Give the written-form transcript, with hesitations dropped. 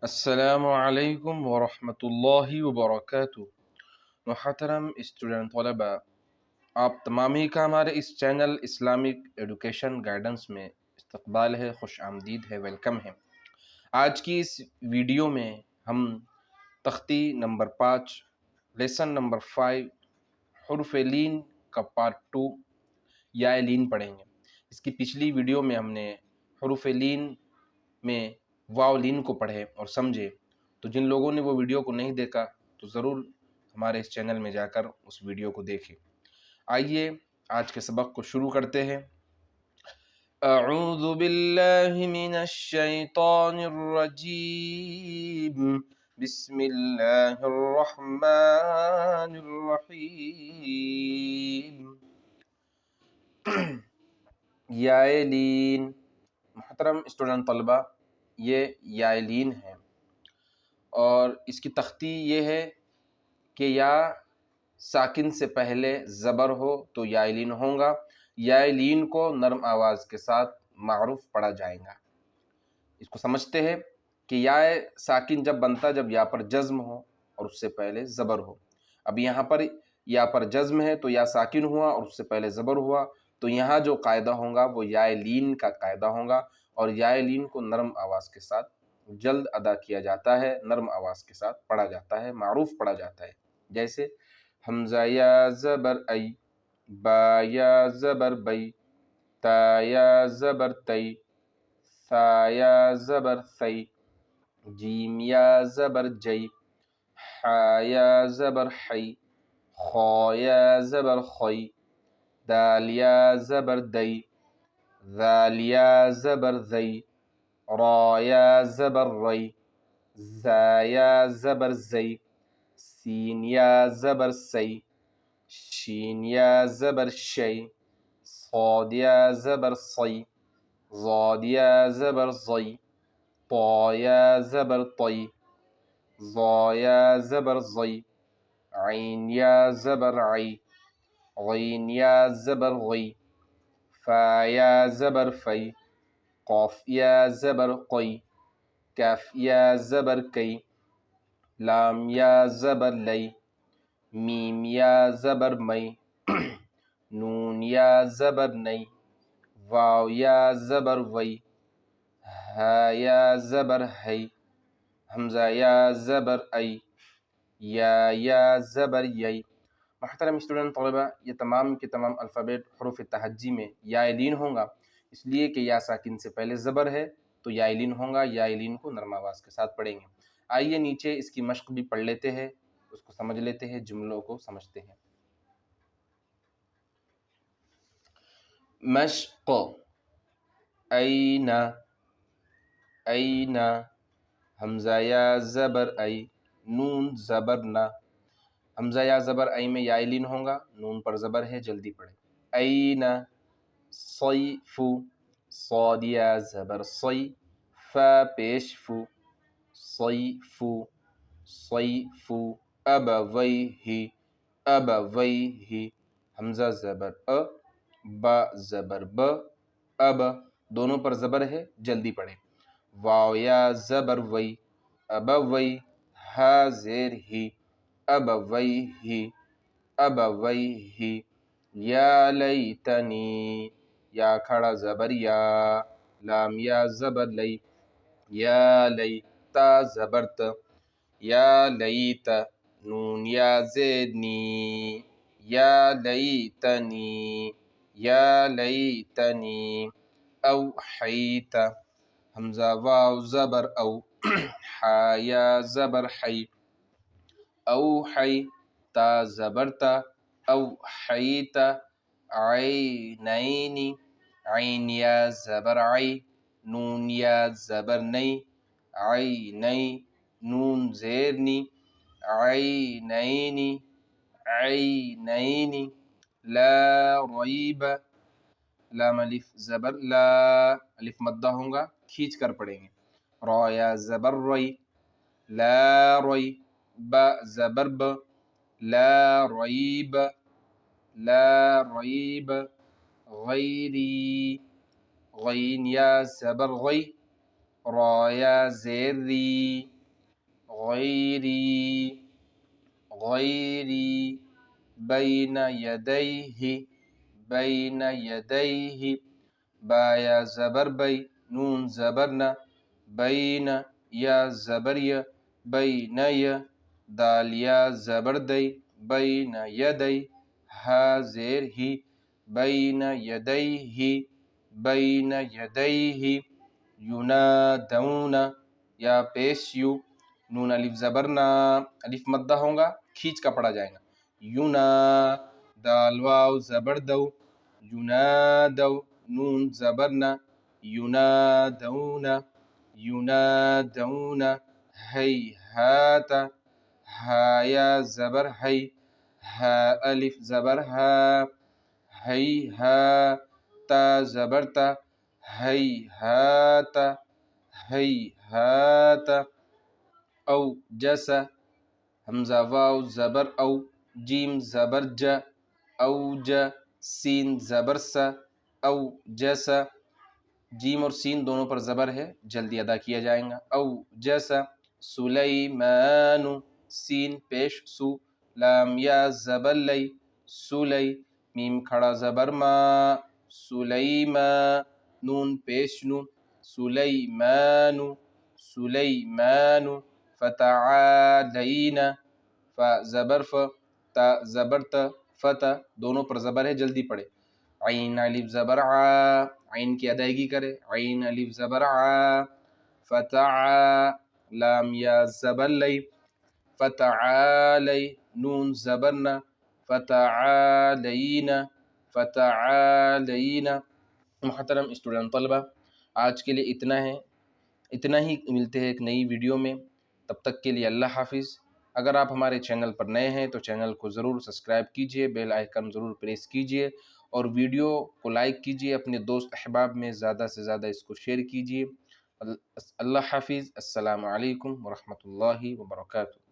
السلام علیکم ورحمۃ اللہ وبرکاتہ۔ محترم اسٹوڈنٹ طلبہ، آپ تمامی کا ہمارے اس چینل اسلامک ایڈوکیشن گائیڈنس میں استقبال ہے، خوش آمدید ہے، ویلکم ہے۔ آج کی اس ویڈیو میں ہم تختی نمبر 5 لیسن نمبر 5 حروف لین کا پارٹ 2 یا لین پڑھیں گے۔ اس کی پچھلی ویڈیو میں ہم نے حروف لین میں واو لین کو پڑھے اور سمجھے، تو جن لوگوں نے وہ ویڈیو کو نہیں دیکھا تو ضرور ہمارے اس چینل میں جا کر اس ویڈیو کو دیکھیں۔ آئیے آج کے سبق کو شروع کرتے ہیں۔ اعوذ باللہ من الشیطان الرجیم، بسم اللہ الرحمن الرحیم۔ یا لین، محترم اسٹوڈنٹ طلبہ، یہ یا لین ہے اور اس کی تختی یہ ہے کہ یا ساکن سے پہلے زبر ہو تو یا لین ہوگا، یا لین کو نرم آواز کے ساتھ معروف پڑھا جائے گا۔ اس کو سمجھتے ہیں کہ یا ساکن جب بنتا جب یا پر جزم ہو اور اس سے پہلے زبر ہو۔ اب یہاں پر یا پر جزم ہے تو یا ساکن ہوا اور اس سے پہلے زبر ہوا، تو یہاں جو قاعدہ ہوگا وہ یا لین کا قاعدہ ہوگا، اور یا لین کو نرم آواز کے ساتھ جلد ادا کیا جاتا ہے، نرم آواز کے ساتھ پڑھا جاتا ہے، معروف پڑھا جاتا ہے۔ جیسے حمزہ یا زبر ای، با یا زبر بی، تا یا زبر تی، ثا یا زبر ثی، جیم یا زبر جی، حا یا زبر حی، خا یا زبر خی، دال یا زبر دی، ذال یا زبر ذی، را یا زبر ری، زا یا زبر زی، سین یا زبر سی، شین یا زبر شی، صاد یا زبر صی، ضاد یا زبر ضی، طا یا زبر طی، ظا یا زبر ظی، عین یا زبر عی، غین یا زبر غی، فا یا زبر فی، قاف یا زبر قی، کاف یا زبر کی، لام یا زبر لی، میم یا زبر می، نون یا زبر نی، واو یا زبر وی، ہا یا زبر ہی، حمزہ یا زبر ای، یا زبر یی۔ محترم اسٹوڈنٹ طلبہ، یہ تمام کے تمام الفابیٹ حروف تہجی میں یا لین ہوگا، اس لیے کہ یا ساکن سے پہلے زبر ہے تو یا لین ہوگا، یا لین کو نرم آواز کے ساتھ پڑھیں گے۔ آئیے نیچے اس کی مشق بھی پڑھ لیتے ہیں، اس کو سمجھ لیتے ہیں، جملوں کو سمجھتے ہیں۔ مشق، این، این، حمزہ یا زبر ای، نون زبر نا، حمزہ یا زبر ای میں یا لین ہوگا، نون پر زبر ہے، جلدی پڑھیں۔ این، صیف، صاد یا زبر صی، فا پیش فو، صیف، صیف، ابویہ، ابویہ، حمزہ زبر با زبر ب، اب، دونوں پر زبر ہے، جلدی پڑھیں۔ واو یا زبر وی، ابوی، ہا زیر ہی، ابویہ، ابویہ، یا لیتنی، یا کھڑا زبر یا، لام یا زبر لی، یا لی، تا زبر ت، یا لیت، نون یا زیر نی، یا لیتنی، یا لیتنی، اوحیت، حمزہ واو زبر او، حا یا زبر حی، اوحی، تا زبر تا، اوحیت، عینین، عین یا زبر عی، نون یا زبر نی، عینی، نون زیر نی، عینین، عینین، لا ریب، لام الف زبر لا، الف مدہ ہوگا، کھینچ کر پڑھیں گے۔ را یا زبر ری، لا ری، با زبر ب، لا ریب، لا ریب، غیری، غین یا زبر غی، رایا زیر ری، غیری، غیری، بین یدیہ، بین یدیہ، بایا زبر بی، نون زبر نہ، بین یا زبر ی، بین ی، دال یا زبر دی، بین یدی، ہا زیر ہی، بین یدیہ، بین یدیہ، ینادون، یا پیش یو، نون الف زبر نا، الف مدہ ہوگا، کھینچ کا پڑھا جائے گا، یونا، دال واو زبر دو، ینادو، نون زبر نا، ینادون، ینادون، ہیہات، ہا یا زبر ہی، ہا الف زبر ہا، ہیہا، تا زبر تا، ہیہات، ہیہات، او جیسا، حمزہ واو زبر او، جیم زبر ج، اوج، سین زبر سا، او جیسا، جیم اور سین دونوں پر زبر ہے، جلدی ادا کیا جائے گا، او جیسا، سلیمان، سین پیش سو، لام یا زبر لی، سلی، میم کھڑا زبر ما، سلیما، نون پیش نو، سلیمان، سلیمان، فتعالین، ف زبر ف، تا زبر ت، فتح دونوں پر زبر ہے، جلدی پڑھے، عین الف زبر ع، عین کی ادائیگی کرے، عین الف زبر ع، فتع، لام یا زبر لی، فتعالی، نون زبر نہ، فتعالین، فتعالین۔ محترم اسٹوڈنٹ طلبہ، آج کے لیے اتنا ہے، اتنا ہی، ملتے ہیں ایک نئی ویڈیو میں، تب تک کے لیے اللہ حافظ۔ اگر آپ ہمارے چینل پر نئے ہیں تو چینل کو ضرور سبسکرائب کیجئے، بیل آئیکن ضرور پریس کیجئے، اور ویڈیو کو لائک کیجئے، اپنے دوست احباب میں زیادہ سے زیادہ اس کو شیئر کیجئے۔ اللہ حافظ، السلام علیکم ورحمۃ اللہ وبرکاتہ۔